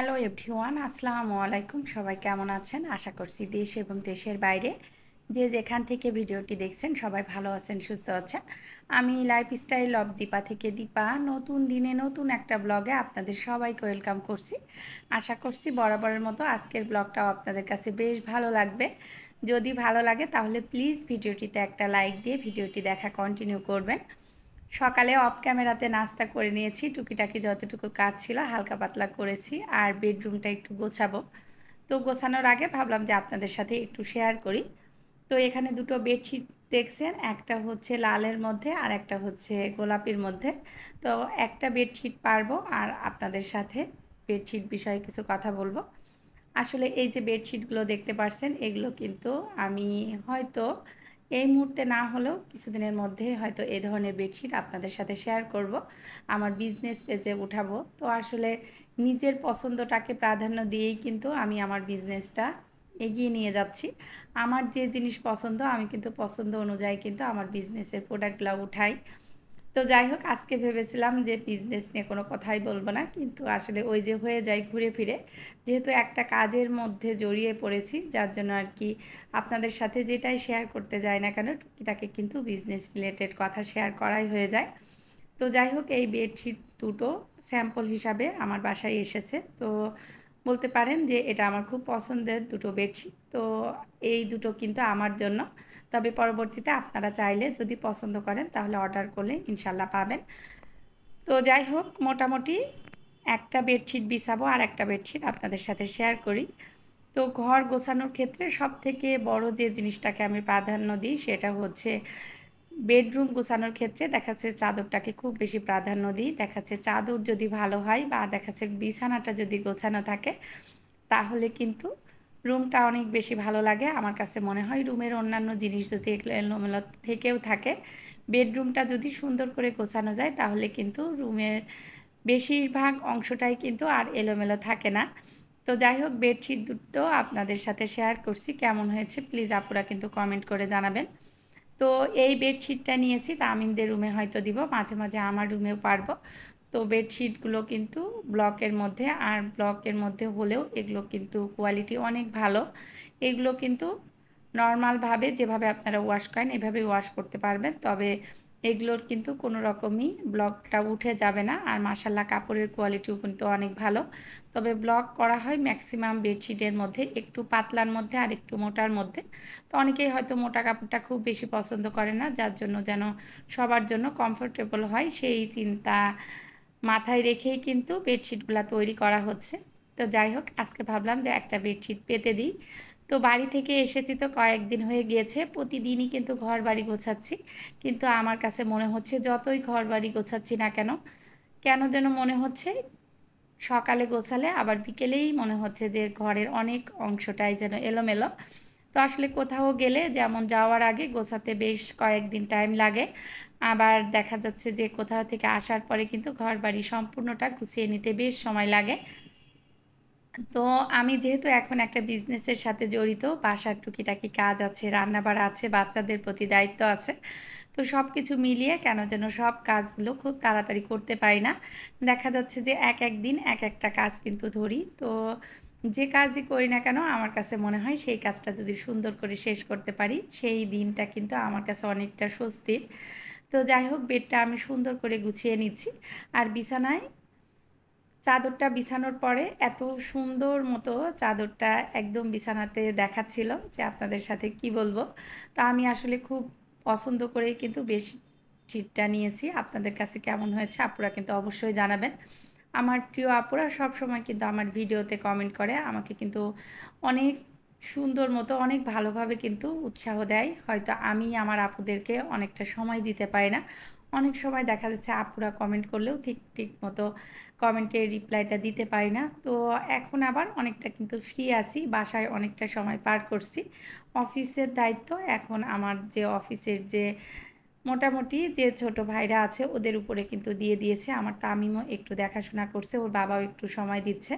Hello everyone, আসসালামু আলাইকুম। সবাই কেমন আছেন? আশা করছি দেশ এবং দেশের বাইরে যে যেখান থেকে ভিডিওটি দেখছেন সবাই ভালো আছেন, সুস্থ আছেন। আমি লাইফস্টাইল অফ দীপা থেকে দীপা নতুন দিনে নতুন একটা ব্লগে আপনাদের সবাইকে ওয়েলকাম করছি। আশা করছি বরাবরের মতো আজকের ব্লগটাও আপনাদের কাছে বেশ ভালো লাগবে। যদি ভালো লাগে তাহলে প্লিজ ভিডিওটিতে একটা লাইক দিয়ে ভিডিওটি দেখা কন্টিনিউ করবেন। সকালে অফ ক্যামেরাতে নাস্তা করে নিয়েছি, টুকিটাকি যতটুকু কাজ ছিল হালকা পাতলা করেছি, আর বেডরুমটা একটু গোছাবো। তো গোছানোর আগে ভাবলাম যে আপনাদের সাথে একটু শেয়ার করি। তো এখানে দুটো বেডশিট দেখছেন, একটা হচ্ছে লালের মধ্যে আর একটা হচ্ছে গোলাপির মধ্যে। তো একটা বেডশিট পারবো আর আপনাদের সাথে বেডশিট বিষয়ে কিছু কথা বলবো। আসলে এই যে বেডশিটগুলো দেখতে পাচ্ছেন, এগুলো কিন্তু আমি হয়তো এই মুহূর্তে না হলেও কিছুদিনের মধ্যে হয়তো এই ধরনের বেডশিট আপনাদের সাথে শেয়ার করব, আমার বিজনেস পেজে উঠাবো। তো আসলে নিজের পছন্দটাকে প্রাধান্য দিয়েই কিন্তু আমি আমার বিজনেসটা এগিয়ে নিয়ে যাচ্ছি। আমার যে জিনিস পছন্দ আমি কিন্তু পছন্দ অনুযায়ী কিন্তু আমার বিজনেসের প্রোডাক্টগুলো উঠাই। তো যাই হোক, আজকে ভেবেছিলাম যে বিজনেস নিয়ে কোনো কথাই বলবো না, কিন্তু আসলে ওই যে হয়ে যায় ঘুরে ফিরে, যেহেতু একটা কাজের মধ্যে জড়িয়ে পড়েছি, যার জন্য আর কি আপনাদের সাথে যেটাই শেয়ার করতে যাই না কেন টুকিটাকে কিন্তু বিজনেস রিলেটেড কথা শেয়ার করাই হয়ে যায়। তো যাই হোক, এই বেডশিট দুটো স্যাম্পল হিসাবে আমার বাসায় এসেছে। তো বলতে পারেন যে এটা আমার খুব পছন্দের দুটো বেডশিট। তো এই দুটো কিন্তু আমার জন্য, তবে পরবর্তীতে আপনারা চাইলে যদি পছন্দ করেন তাহলে অর্ডার করলে ইনশাল্লাহ পাবেন। তো যাই হোক, মোটামুটি একটা বেডশিট বিছাবো আর একটা বেডশিট আপনাদের সাথে শেয়ার করি। তো ঘর গোছানোর ক্ষেত্রে সবথেকে বড় যে জিনিসটাকে আমি প্রাধান্য দিই সেটা হচ্ছে বেডরুম গোছানোর ক্ষেত্রে দেখা যাচ্ছে চাদরটাকে খুব বেশি প্রাধান্য দিই। দেখা যাচ্ছে চাদর যদি ভালো হয় বা দেখা যাচ্ছে বিছানাটা যদি গোছানো থাকে তাহলে কিন্তু রুমটা অনেক বেশি ভালো লাগে। আমার কাছে মনে হয় রুমের অন্যান্য জিনিস যদি এলোমেলো থেকেও থাকে, বেডরুমটা যদি সুন্দর করে গোছানো যায় তাহলে কিন্তু রুমের বেশিরভাগ অংশটাই কিন্তু আর এলোমেলো থাকে না। তো যাই হোক, বেডশিট দুটো আপনাদের সাথে শেয়ার করছি, কেমন হয়েছে প্লিজ আপুরা কিন্তু কমেন্ট করে জানাবেন। তো এই বেডশিটটা নিয়েছি তামিমদের রুমে হয়তো দিব, মাঝে মাঝে আমার রুমেও পারবো। তো বেডশিটগুলো কিন্তু ব্লকের মধ্যে, আর ব্লকের মধ্যে হলেও এগুলো কিন্তু কোয়ালিটি অনেক ভালো। এগুলো কিন্তু নর্মালভাবে যেভাবে আপনারা ওয়াশ করেন এভাবেই ওয়াশ করতে পারবেন, তবে এগুলোর কিন্তু কোনো রকমই ব্লকটা উঠে যাবে না। আর মাশাল্লাহ কাপড়ের কোয়ালিটিও কিন্তু অনেক ভালো। তবে ব্লক করা হয় ম্যাক্সিমাম বেডশিটের মধ্যে একটু পাতলার মধ্যে আর একটু মোটার মধ্যে। তো অনেকেই হয়তো মোটা কাপড়টা খুব বেশি পছন্দ করে না, যার জন্য যেন সবার জন্য কমফোর্টেবল হয় সেই চিন্তা মাথায় রেখেই কিন্তু বেডশিটগুলো তৈরি করা হচ্ছে। তো যাই হোক, আজকে ভাবলাম যে একটা বেডশিট পেতে দিই। তো বাড়ি থেকে এসেছি তো কয়েকদিন হয়ে গিয়েছে, প্রতিদিনই কিন্তু ঘর বাড়ি গোছাচ্ছি, কিন্তু আমার কাছে মনে হচ্ছে যতই ঘর বাড়ি গোছাচ্ছি না কেন, কেন যেন মনে হচ্ছে সকালে গোছালে আবার বিকেলেই মনে হচ্ছে যে ঘরের অনেক অংশটাই যেন এলোমেলো। তো আসলে কোথাও গেলে যেমন যাওয়ার আগে গোছাতে বেশ কয়েকদিন টাইম লাগে, আবার দেখা যাচ্ছে যে কোথাও থেকে আসার পরে কিন্তু ঘর বাড়ি সম্পূর্ণটা গুছিয়ে নিতে বেশ সময় লাগে। তো আমি যেহেতু এখন একটা বিজনেসের সাথে জড়িত, বাসার টুকিটাকি কাজ আছে, রান্নাবাড়া আছে, বাচ্চাদের প্রতি দায়িত্ব আছে। তো সব কিছু মিলিয়ে কেন যেন সব কাজগুলো খুব তাড়াতাড়ি করতে পারি না। দেখা যাচ্ছে যে এক এক দিন এক একটা কাজ কিন্তু ধরি। তো যে কাজই করি না কেন আমার কাছে মনে হয় সেই কাজটা যদি সুন্দর করে শেষ করতে পারি সেই দিনটা কিন্তু আমার কাছে অনেকটা স্বস্তির। তো যাই হোক, বেডটা আমি সুন্দর করে গুছিয়ে নিচ্ছি। আর বিছানায় চাদরটা বিছানোর পরে এত সুন্দর মতো চাদরটা একদম বিছানাতে দেখাচ্ছিল যে আপনাদের সাথে কি বলবো। তা আমি আসলে খুব পছন্দ করেই কিন্তু বেডশিটটা নিয়েছি। আপনাদের কাছে কেমন হয়েছে আপুরা কিন্তু অবশ্যই জানাবেন। আমার প্রিয় আপুরা সব সময় কিন্তু আমার ভিডিওতে কমেন্ট করে, আমাকে কিন্তু অনেক সুন্দর মতো অনেক ভালোভাবে কিন্তু উৎসাহ দেয়। হয়তো আমি আমার আপুদেরকে অনেকটা সময় দিতে পারি না, অনেক সময় দেখা যাচ্ছে আপুরা কমেন্ট করলেও ঠিক ঠিক মতো কমেন্টের রিপ্লাইটা দিতে পারি না। তো এখন আবার অনেকটা কিন্তু ফ্রি আছি, বাসায় অনেকটা সময় পার করছি। অফিসের দায়িত্ব এখন আমার যে অফিসের যে মোটামুটি যে ছোট ভাইরা আছে ওদের উপরে কিন্তু দিয়ে দিয়েছে। আমার তামিমও একটু দেখাশোনা করছে, ওর বাবাও একটু সময় দিচ্ছে,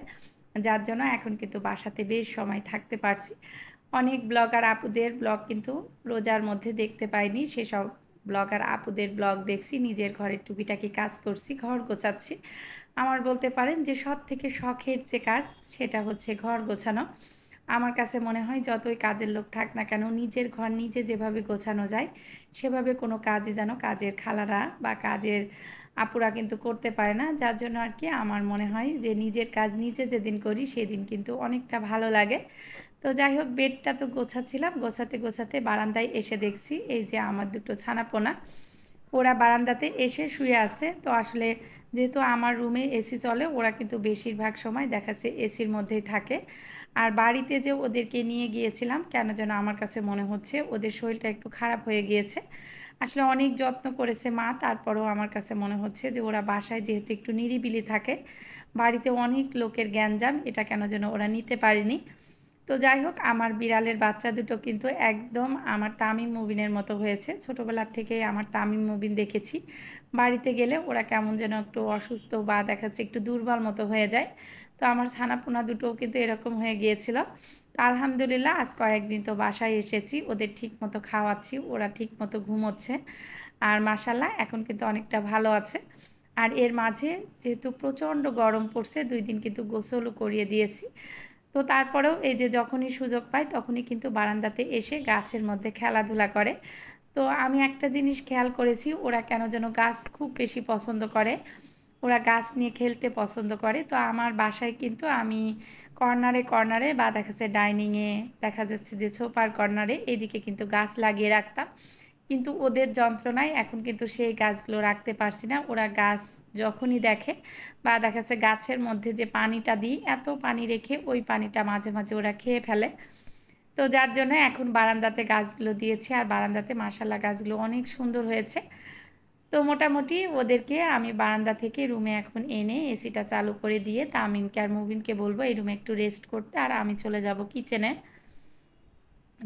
যার জন্য এখন কিন্তু বাসাতে বেশ সময় থাকতে পারছি। অনেক ব্লগার আপুদের ব্লগ কিন্তু রোজার মধ্যে দেখতে পাইনি, সেসব ব্লগার আপুদের ব্লগ দেখছি, নিজের ঘরের টুকিটাকি কাজ করছি, ঘর গোছাচ্ছি। আমার বলতে পারেন যে সব থেকে শখের যে কাজ সেটা হচ্ছে ঘর গোছানো। আমার কাছে মনে হয় যতই কাজের লোক থাক না কেন, নিজের ঘর নিজে যেভাবে গোছানো যায় সেভাবে কোনো কাজই যেন কাজের খালারা বা কাজের আপুরা কিন্তু করতে পারে না। যার জন্য আর কি আমার মনে হয় যে নিজের কাজ নিজে যেদিন করি সেদিন কিন্তু অনেকটা ভালো লাগে। তো যাই হোক, বেডটা তো গোছাচ্ছিলাম, গোছাতে গোছাতে বারান্দায় এসে দেখছি এই যে আমার দুটো ছানাপোনা, ওরা বারান্দাতে এসে শুয়ে আছে। তো আসলে যেহেতু আমার রুমে এসি চলে, ওরা কিন্তু বেশিরভাগ সময় দেখাচ্ছে এসির মধ্যেই থাকে। আর বাড়িতে যে ওদেরকে নিয়ে গিয়েছিলাম, কেন যেন আমার কাছে মনে হচ্ছে ওদের শরীরটা একটু খারাপ হয়ে গিয়েছে। আসলে অনেক যত্ন করেছে মা, তারপরেও আমার কাছে মনে হচ্ছে যে ওরা বাসায় যেহেতু একটু নিরিবিলি থাকে, বাড়িতে অনেক লোকের গ্যাঞ্জাম, এটা কেন যেন ওরা নিতে পারেনি। তো যাই হোক, আমার বিড়ালের বাচ্চা দুটো কিন্তু একদম আমার তামিম মুবিনের মতো হয়েছে। ছোটোবেলার থেকেই আমার তামিম মুবিন দেখেছি, বাড়িতে গেলে ওরা কেমন যেন একটু অসুস্থ বা দেখাচ্ছে একটু দুর্বল মতো হয়ে যায়। তো আমার ছানাপোনা দুটোও কিন্তু এরকম হয়ে গিয়েছিল। তো আলহামদুলিল্লাহ আজ কয়েকদিন তো বাসায় এসেছি, ওদের ঠিক মতো খাওয়াচ্ছি, ওরা ঠিক মতো ঘুমোচ্ছে। আর মাশাল্লাহ এখন কিন্তু অনেকটা ভালো আছে। আর এর মাঝে যেহেতু প্রচণ্ড গরম পড়ছে, 2 দিন কিন্তু গোসলও করিয়ে দিয়েছি। তো তারপরেও এই যে যখনই সুযোগ পায় তখনই কিন্তু বারান্দাতে এসে গাছের মধ্যে খেলাধুলা করে। তো আমি একটা জিনিস খেয়াল করেছি, ওরা কেন যেন গাছ খুব বেশি পছন্দ করে, ওরা গাছ নিয়ে খেলতে পছন্দ করে। তো আমার বাসায় কিন্তু আমি কর্নারে কর্নারে বা দেখা যাচ্ছে ডাইনিংয়ে, দেখা যাচ্ছে যে সোফার কর্নারে এদিকে কিন্তু গাছ লাগিয়ে রাখতাম, কিন্তু ওদের যন্ত্রণায় এখন কিন্তু সেই গাছগুলো রাখতে পারছি না। ওরা গাছ যখনই দেখে বা দেখা যাচ্ছে গাছের মধ্যে যে পানিটা দিই, এত পানি রেখে ওই পানিটা মাঝে মাঝে ওরা খেয়ে ফেলে। তো যার জন্য এখন বারান্দাতে গাছগুলো দিয়েছি, আর বারান্দাতে মাশাল্লাহ গাছগুলো অনেক সুন্দর হয়েছে। তো মোটামুটি ওদেরকে আমি বারান্দা থেকে রুমে এখন এনে এসিটা চালু করে দিয়ে তামিমকে আর মুবিনকে বলবো এই রুমে একটু রেস্ট করতে, আর আমি চলে যাব কিচেনে।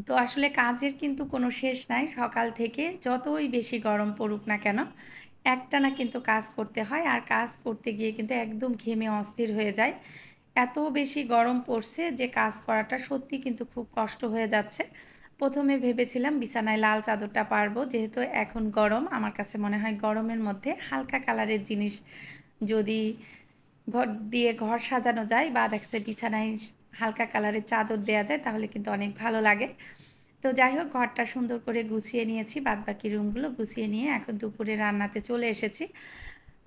তো আসলে কাজের কিন্তু কোনো শেষ নাই, সকাল থেকে যতই বেশি গরম পড়ুক না কেন একটানা কিন্তু কাজ করতে হয়, আর কাজ করতে গিয়ে কিন্তু একদম ঘেমে অস্থির হয়ে যায়। এত বেশি গরম পড়ছে যে কাজ করাটা সত্যি কিন্তু খুব কষ্ট হয়ে যাচ্ছে। প্রথমে ভেবেছিলাম বিছানায় লাল চাদরটা পারবো, যেহেতু এখন গরম, আমার কাছে মনে হয় গরমের মধ্যে হালকা কালারের জিনিস যদি ঘর দিয়ে ঘর সাজানো যায় বা দেখছে বিছানায় হালকা কালারের চাদর দেওয়া যায় তাহলে কিন্তু অনেক ভালো লাগে। তো যাই হোক, ঘরটা সুন্দর করে গুছিয়ে নিয়েছি, বাদবাকি রুমগুলো গুছিয়ে নিয়ে এখন দুপুরে রান্নাতে চলে এসেছি।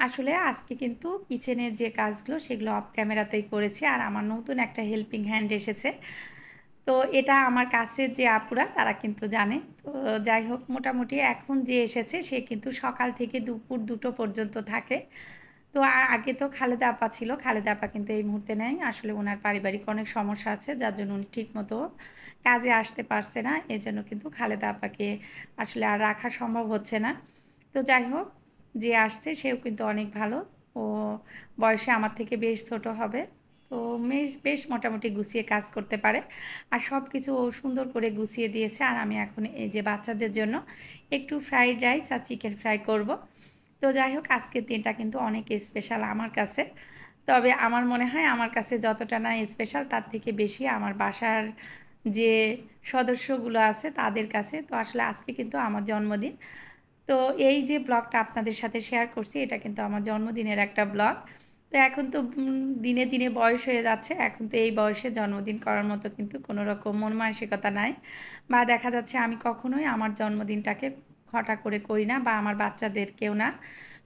আসলে আজকে কিন্তু কিচেনের যে কাজগুলো সেগুলো অফ ক্যামেরাতেই করেছি, আর আমার নতুন একটা হেল্পিং হ্যান্ড এসেছে। তো এটা আমার কাছের যে আপুরা তারা কিন্তু জানে। তো যাই হোক, মোটামুটি এখন যে এসেছে সে কিন্তু সকাল থেকে দুপুর 2টো পর্যন্ত থাকে। তো আগে তো খালেদা আপা ছিল, খালেদা আপা কিন্তু এই মুহূর্তে নেই, আসলে ওনার পারিবারিক অনেক সমস্যা আছে যার জন্য উনি ঠিক মতো কাজে আসতে পারছে না, এজন্য কিন্তু খালেদা আপাকে আসলে আর রাখা সম্ভব হচ্ছে না। তো যাই হোক, যে আসছে সেও কিন্তু অনেক ভালো, ও বয়সে আমার থেকে বেশ ছোট হবে। তো বেশ মোটামুটি গুছিয়ে কাজ করতে পারে, আর সব কিছু ও সুন্দর করে গুছিয়ে দিয়েছে। আর আমি এখন এই যে বাচ্চাদের জন্য একটু ফ্রাইড রাইস আর চিকেন ফ্রাই করব। তো যাই হোক, আজকের দিনটা কিন্তু অনেক স্পেশাল আমার কাছে। তবে আমার মনে হয় আমার কাছে যতটা না স্পেশাল তার থেকে বেশি আমার বাসার যে সদস্যগুলো আছে তাদের কাছে। তো আসলে আজকে কিন্তু আমার জন্মদিন। তো এই যে ব্লগটা আপনাদের সাথে শেয়ার করছি এটা কিন্তু আমার জন্মদিনের একটা ব্লগ। তো এখন তো দিনে দিনে বয়স হয়ে যাচ্ছে, এখন তো এই বয়সে জন্মদিন করার মতো কিন্তু কোনো রকম মন মানসিকতা নাই, বা দেখা যাচ্ছে আমি কখনোই আমার জন্মদিনটাকে ঘটা করে করি না, বা আমার বাচ্চাদেরকেও না।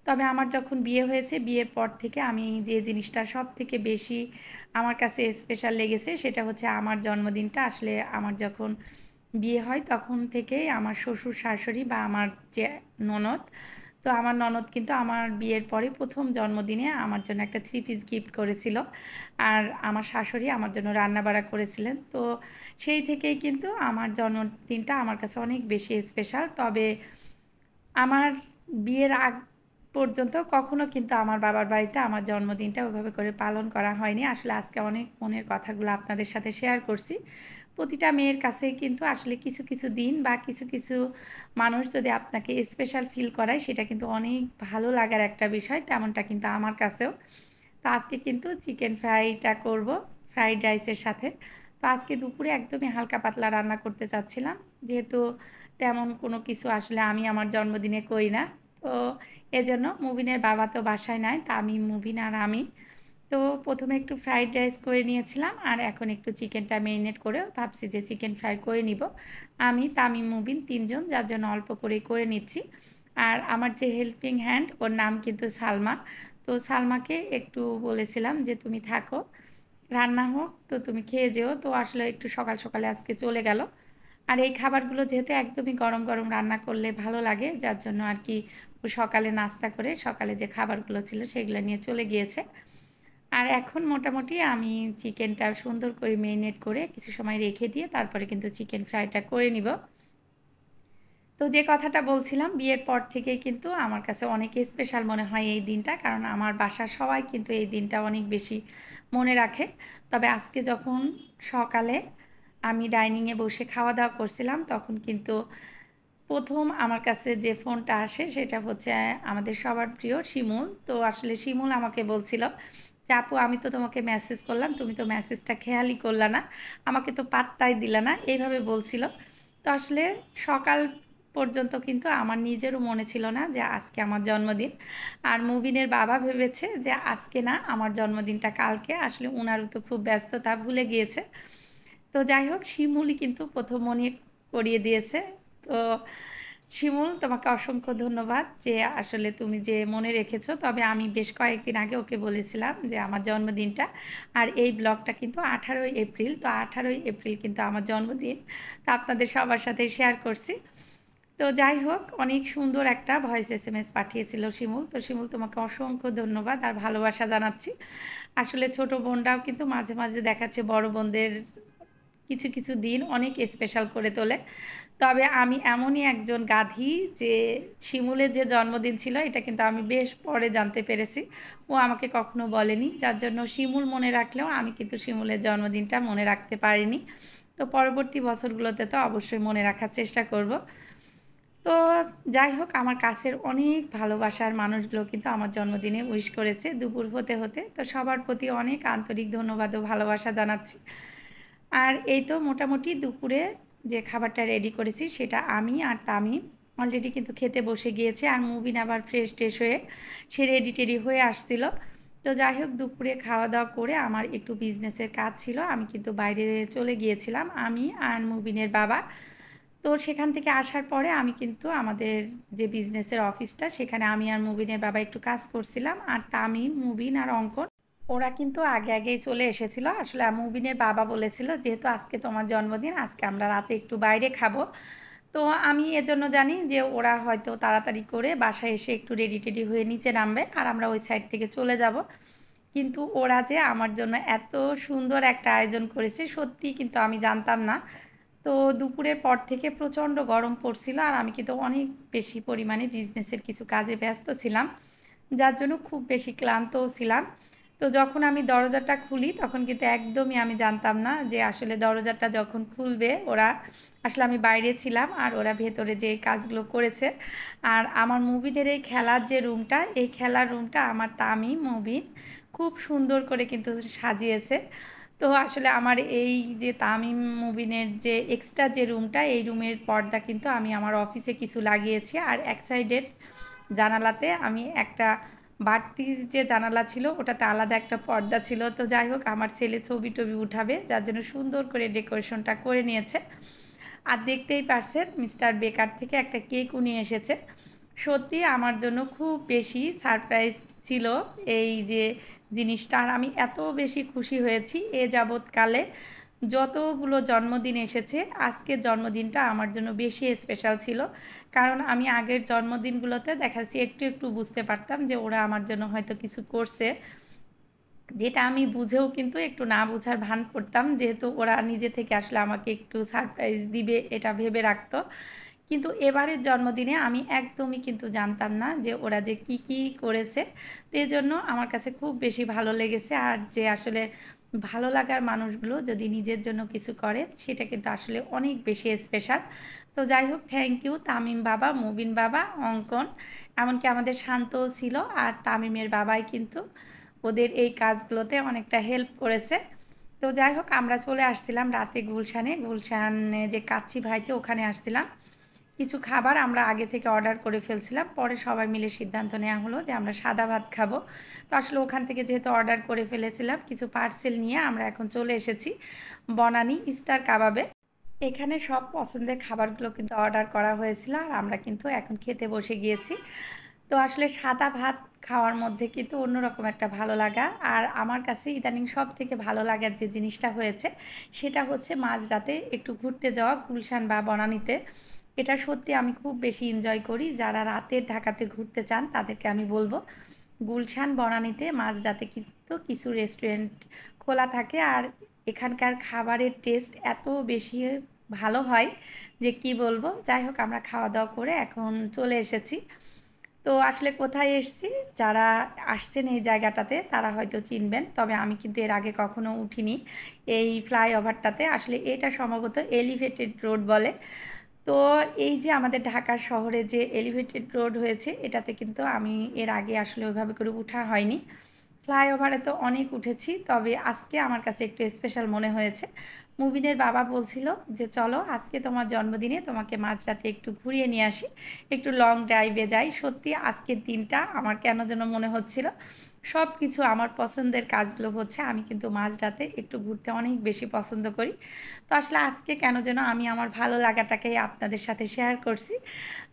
তবে আমার যখন বিয়ে হয়েছে, বিয়ের পর থেকে আমি যে জিনিসটা সব থেকে বেশি আমার কাছে স্পেশাল লেগেছে সেটা হচ্ছে আমার জন্মদিনটা। আসলে আমার যখন বিয়ে হয় তখন থেকেই আমার শ্বশুর শাশুড়ি বা আমার যে ননদ, তো আমার ননদ কিন্তু আমার বিয়ের পরে প্রথম জন্মদিনে আমার জন্য একটা 3 পিস গিফট করেছিল, আর আমার শাশুড়ি আমার জন্য রান্নাবাড়া করেছিলেন। তো সেই থেকেই কিন্তু আমার জন্মদিনটা আমার কাছে অনেক বেশি স্পেশাল। তবে আমার বিয়ের আগ পর্যন্ত কখনো কিন্তু আমার বাবার বাড়িতে আমার জন্মদিনটা ওইভাবে করে পালন করা হয়নি। আসলে আজকে অনেক মনের কথাগুলো আপনাদের সাথে শেয়ার করছি। প্রতিটা মেয়ের কাছেই কিন্তু আসলে কিছু কিছু দিন বা কিছু কিছু মানুষ যদি আপনাকে স্পেশাল ফিল করায় সেটা কিন্তু অনেক ভালো লাগার একটা বিষয়, তেমনটা কিন্তু আমার কাছেও। তো আজকে কিন্তু চিকেন ফ্রাইটা করব ফ্রাইড রাইসের সাথে। তো আজকে দুপুরে একদমই হালকা পাতলা রান্না করতে চাচ্ছিলাম, যেহেতু তেমন কোনো কিছু আসলে আমি আমার জন্মদিনে করি না। তো এজন্য মুবিনের বাবা তো বাসায় নাই, তামিম, মুবিন আর আমি। তো প্রথমে একটু ফ্রাইড রাইস করে নিয়েছিলাম, আর এখন একটু চিকেনটা মেরিনেট করে ভাবছি যে চিকেন ফ্রাই করে নিব। আমি, তামিম, মুবিন ৩ জন, যার জন্য অল্প করেই করে নিচ্ছি। আর আমার যে হেল্পিং হ্যান্ড, ওর নাম কিন্তু সালমা। তো সালমাকে একটু বলেছিলাম যে তুমি থাকো, রান্না হোক তো তুমি খেয়ে যেও। তো আসলে একটু সকাল সকালে আজকে চলে গেল। আর এই খাবারগুলো যেহেতু একদমই গরম গরম রান্না করলে ভালো লাগে, যার জন্য আর কি ও সকালে নাস্তা করে সকালে যে খাবারগুলো ছিল সেগুলো নিয়ে চলে গিয়েছে। আর এখন মোটামুটি আমি চিকেনটা সুন্দর করে মেরিনেট করে কিছু সময় রেখে দিয়ে তারপরে কিন্তু চিকেন ফ্রাইটা করে নিব। তো যে কথাটা বলছিলাম, বিয়ের পর থেকেই কিন্তু আমার কাছে অনেক স্পেশাল মনে হয় এই দিনটা, কারণ আমার বাসার সবাই কিন্তু এই দিনটা অনেক বেশি মনে রাখে। তবে আজকে যখন সকালে আমি ডাইনিংয়ে বসে খাওয়া দাওয়া করছিলাম, তখন কিন্তু প্রথম আমার কাছে যে ফোনটা আসে সেটা হচ্ছে আমাদের সবার প্রিয় শিমুল। তো আসলে শিমুল আমাকে বলছিল যে আপু, আমি তো তোমাকে মেসেজ করলাম, তুমি তো মেসেজটা খেয়ালই করলা না, আমাকে তো পাত্তাই দিলা না, এইভাবে বলছিল। তো আসলে সকাল পর্যন্ত কিন্তু আমার নিজেরও মনে ছিল না যে আজকে আমার জন্মদিন। আর মুবিনের বাবা ভেবেছে যে আজকে না, আমার জন্মদিনটা কালকে। আসলে উনারও তো খুব ব্যস্ততা, ভুলে গিয়েছে। তো যাই হোক, শিমুলই কিন্তু প্রথম মনে করিয়ে দিয়েছে। তো শিমুল, তোমাকে অসংখ্য ধন্যবাদ যে আসলে তুমি যে মনে রেখেছো। তবে আমি বেশ কয়েকদিন আগে ওকে বলেছিলাম যে আমার জন্মদিনটা, আর এই ব্লগটা কিন্তু 18ই এপ্রিল। তো 18ই এপ্রিল কিন্তু আমার জন্মদিন, তো আপনাদের সবার সাথে শেয়ার করছি। তো যাই হোক, অনেক সুন্দর একটা ভয়েস SMS পাঠিয়েছিল শিমুল। তো শিমুল, তোমাকে অসংখ্য ধন্যবাদ আর ভালোবাসা জানাচ্ছি। আসলে ছোট বোনরাও কিন্তু মাঝে মাঝে দেখাচ্ছে বড় বোনদের কিছু কিছু দিন অনেক স্পেশাল করে তোলে। তবে আমি এমনই একজন গাধি যে শিমুলের যে জন্মদিন ছিল এটা কিন্তু আমি বেশ পরে জানতে পেরেছি, ও আমাকে কখনো বলেনি। যার জন্য শিমুল মনে রাখলেও আমি কিন্তু শিমুলের জন্মদিনটা মনে রাখতে পারিনি। তো পরবর্তী বছরগুলোতে তো অবশ্যই মনে রাখার চেষ্টা করব। তো যাই হোক, আমার কাছের অনেক ভালোবাসার মানুষগুলো কিন্তু আমার জন্মদিনে উইশ করেছে দুপুর হতে হতে। তো সবার প্রতি অনেক আন্তরিক ধন্যবাদ ও ভালোবাসা জানাচ্ছি। আর এই তো মোটামুটি দুপুরে যে খাবারটা রেডি করেছি সেটা আমি আর তামিম অলরেডি কিন্তু খেতে বসে গিয়েছে। আর মুবিন আবার ফ্রেশ ট্রেশ হয়ে সে রেডি টেডি হয়ে আসছিল। তো যাই হোক, দুপুরে খাওয়া দাওয়া করে আমার একটু বিজনেসের কাজ ছিল, আমি কিন্তু বাইরে চলে গিয়েছিলাম, আমি আর মুবিনের বাবা। তো সেখান থেকে আসার পরে আমি কিন্তু আমাদের যে বিজনেসের অফিসটা, সেখানে আমি আর মুবিনের বাবা একটু কাজ করছিলাম। আর তামিম, মুবিন আর অঙ্কন ওরা কিন্তু আগে আগেই চলে এসেছিল। আসলে মুবিনের বাবা বলেছিল যেহেতু আজকে তোমার জন্মদিন, আজকে আমরা রাতে একটু বাইরে খাবো। তো আমি এজন্য জানি যে ওরা হয়তো তাড়াতাড়ি করে বাসায় এসে একটু রেডি টেডি হয়ে নিচে নামবে, আর আমরা ওই সাইড থেকে চলে যাব। কিন্তু ওরা যে আমার জন্য এত সুন্দর একটা আয়োজন করেছে, সত্যি কিন্তু আমি জানতাম না। তো দুপুরের পর থেকে প্রচণ্ড গরম পড়ছিল, আর আমি কিন্তু অনেক বেশি পরিমাণে বিজনেসের কিছু কাজে ব্যস্ত ছিলাম, যার জন্য খুব বেশি ক্লান্তও ছিলাম। তো যখন আমি দরজাটা খুলি তখন কিন্তু একদমই আমি জানতাম না যে আসলে দরজাটা যখন খুলবে ওরা, আসলে আমি বাইরে ছিলাম আর ওরা ভেতরে যে কাজগুলো করেছে। আর আমার মুবিনের এই খেলার যে রুমটা, এই খেলার রুমটা আমার তামিম, মুবিন খুব সুন্দর করে কিন্তু সাজিয়েছে। তো আসলে আমার এই যে তামিম, মুবিনের যে এক্সট্রা যে রুমটা, এই রুমের পর্দা কিন্তু আমি আমার অফিসে কিছু লাগিয়েছি। আর এক সাইডের জানালাতে আমি একটা বাড়তি যে জানালা ছিল ওটাতে আলাদা একটা পর্দা ছিল। তো যাই হোক, আমার ছেলে ছবি টবি উঠাবে, যার জন্য সুন্দর করে ডেকোরেশনটা করে নিয়েছে। আর দেখতেই পারছেন, মিস্টার বেকার থেকে একটা কেকও নিয়ে এসেছে। সত্যি আমার জন্য খুব বেশি সারপ্রাইজ ছিল এই যে জিনিসটা। আর আমি এত বেশি খুশি হয়েছি এ যাবৎকালে যতগুলো জন্মদিন এসেছে, আজকের জন্মদিনটা আমার জন্য বেশি স্পেশাল ছিল। কারণ আমি আগের জন্মদিনগুলোতে দেখাচ্ছি একটু একটু বুঝতে পারতাম যে ওরা আমার জন্য হয়তো কিছু করছে, যেটা আমি বুঝেও কিন্তু একটু না বুঝার ভান করতাম, যেহেতু ওরা নিজে থেকে আসলে আমাকে একটু সারপ্রাইজ দিবে এটা ভেবে রাখতো। কিন্তু এবারের জন্মদিনে আমি একদমই কিন্তু জানতাম না যে ওরা যে কি কি করেছে। তো এই জন্য আমার কাছে খুব বেশি ভালো লেগেছে। আর যে আসলে ভালো লাগার মানুষগুলো যদি নিজের জন্য কিছু করে, সেটা কিন্তু আসলে অনেক বেশি স্পেশাল। তো যাই হোক, থ্যাংক ইউ তামিম বাবা, মুবিন বাবা, অঙ্কন, এমনকি আমাদের শান্তও ছিল। আর তামিমের বাবাই কিন্তু ওদের এই কাজগুলোতে অনেকটা হেল্প করেছে। তো যাই হোক, আমরা চলে আসছিলাম রাতে গুলশানে যে কাচ্চি ভাইতে, ওখানে আসছিলাম। কিছু খাবার আমরা আগে থেকে অর্ডার করে ফেলছিলাম, পরে সবাই মিলে সিদ্ধান্ত নেওয়া হলো যে আমরা সাদা ভাত খাবো। তো আসলে ওখান থেকে যেহেতু অর্ডার করে ফেলেছিলাম, কিছু পার্সেল নিয়ে আমরা এখন চলে এসেছি বনানী স্টার কাবাবে। এখানে সব পছন্দের খাবারগুলো কিন্তু অর্ডার করা হয়েছিল, আর আমরা কিন্তু এখন খেতে বসে গিয়েছি। তো আসলে সাদা ভাত খাওয়ার মধ্যে কিন্তু অন্যরকম একটা ভালো লাগা, আর আমার কাছে ইদানিং সব থেকে ভালো লাগার যে জিনিসটা হয়েছে সেটা হচ্ছে মাঝরাতে একটু ঘুরতে যাওয়া গুলশান বা বনানীতে। এটা সত্যি আমি খুব বেশি এনজয় করি। যারা রাতের ঢাকাতে ঘুরতে চান তাদেরকে আমি বলবো, গুলশান বনানীতে মাঝরাতে কিন্তু কিছু রেস্টুরেন্ট খোলা থাকে, আর এখানকার খাবারের টেস্ট এত বেশি ভালো হয় যে কি বলবো। যাই হোক, আমরা খাওয়া দাওয়া করে এখন চলে এসেছি। তো আসলে কোথায় এসেছি, যারা আসছেন এই জায়গাটাতে তারা হয়তো চিনবেন, তবে আমি কিন্তু এর আগে কখনো উঠিনি এই ফ্লাইওভারটাতে। আসলে এটা সম্ভবত এলিভেটেড রোড বলে। তো এই যে আমাদের ঢাকা শহরে যে এলিভেটেড রোড হয়েছে, এটাতে কিন্তু আমি এর আগে আসলে ওইভাবে করে উঠা হয়নি। ফ্লাইওভারে তো অনেক উঠেছি, তবে আজকে আমার কাছে একটু স্পেশাল মনে হয়েছে। মুবিনের বাবা বলছিল যে চলো আজকে তোমার জন্মদিনে তোমাকে মাঝরাতে একটু ঘুরিয়ে নিয়ে আসি, একটু লং ড্রাইভে যাই। সত্যি আজকের দিনটা আমার কেন যেন মনে হচ্ছিল সব কিছু আমার পছন্দের কাজগুলো হচ্ছে, আমি কিন্তু মাঝরাতে একটু ঘুরতে অনেক বেশি পছন্দ করি। তো আসলে আজকে কেন যেন আমি আমার ভালো লাগাটাকেই আপনাদের সাথে শেয়ার করছি।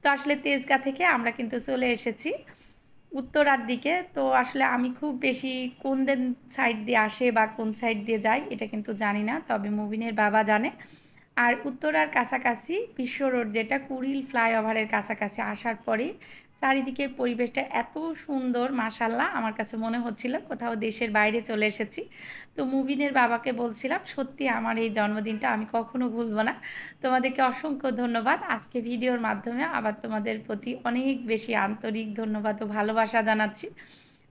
তো আসলে তেজগাঁ থেকে আমরা কিন্তু চলে এসেছি উত্তরার দিকে। তো আসলে আমি খুব বেশি কোন দিন সাইড দিয়ে আসে বা কোন সাইড দিয়ে যায় এটা কিন্তু জানি না, তবে মুবিনের বাবা জানে। আর উত্তরার কাছাকাছি বিশ্ব রোড, যেটা কুড়িল ফ্লাইওভারের কাছাকাছি আসার পরে চারিদিকের পরিবেশটা এত সুন্দর, মাশাল্লাহ, আমার কাছে মনে হচ্ছিল কোথাও দেশের বাইরে চলে এসেছি। তো মুবিনের বাবাকে বলছিলাম সত্যি আমার এই জন্মদিনটা আমি কখনো ভুলবো না। তোমাদেরকে অসংখ্য ধন্যবাদ। আজকে ভিডিওর মাধ্যমে আবার তোমাদের প্রতি অনেক বেশি আন্তরিক ধন্যবাদ ও ভালোবাসা জানাচ্ছি।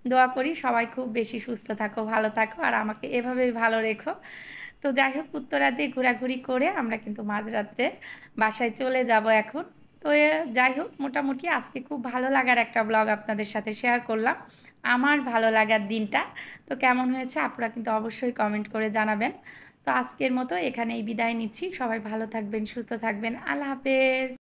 দোয়া করি সবাই খুব বেশি সুস্থ থাকো, ভালো থাকো, আর আমাকে এভাবেই ভালো রেখো। তো যাই হোক, উত্তরা দিয়ে ঘোরাঘুরি করে আমরা কিন্তু মাঝরাত্রে বাসায় চলে যাব এখন। তো যাই হোক, মোটামুটি আজকে খুব ভালো লাগার একটা ব্লগ আপনাদের সাথে শেয়ার করলাম, আমার ভালো লাগার দিনটা। তো কেমন হয়েছে আপনারা কিন্তু অবশ্যই কমেন্ট করে জানাবেন। তো আজকের মতো এখানেই বিদায় নিচ্ছি। সবাই ভালো থাকবেন, সুস্থ থাকবেন। আল্লাহ হাফেজ।